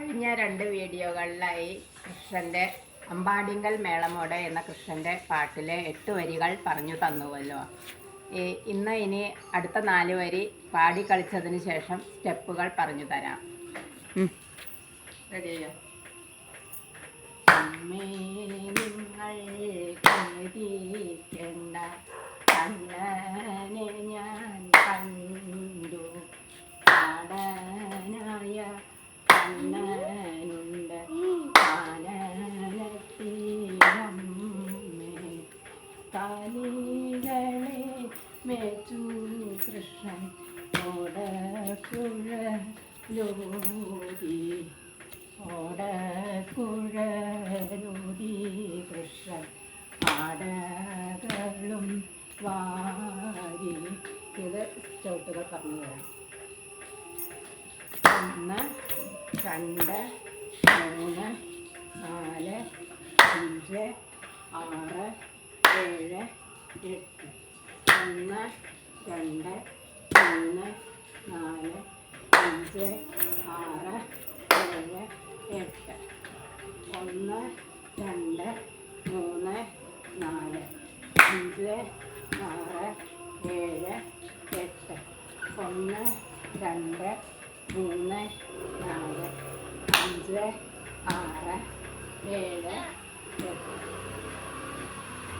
കഴിഞ്ഞ 2 വീഡിയോകളിലായി കൃഷ്ണൻ്റെ അമ്പാടിങ്കൽ മേളമോടെ എന്ന കൃഷ്ണൻ്റെ പാട്ടിലെ 8 വരികൾ പറഞ്ഞു തന്നുവല്ലോ. ഇനി അടുത്ത 4 വരി പാടി കളിച്ചതിന് ശേഷം സ്റ്റെപ്പുകൾ പറഞ്ഞു തരാം. റെഡിയോ? അമ്മേ നിങ്ങൾ കേൾക്കേണ്ട കണ്ണനെ ഞാൻ കണ്ടു, പാടനായ കണ്ണനുണ്ട് കാനനത്തിലമ്മേ, കാലികളെ മേച്ചു കൃഷ്ണൻ ഓടക്കുഴലൂതി, ഓടക്കുഴലൂതി കൃഷ്ണൻ ആടകളും വാരി. ഇത് ചവിട്ടുകൾ പറഞ്ഞു തരാം. 1 2 3 4 5 6 7 8. 1 2 3 4 5 6 7 8. 1 2 3 4 5 6 7 8. 1 2 3 4 5 6 7 8.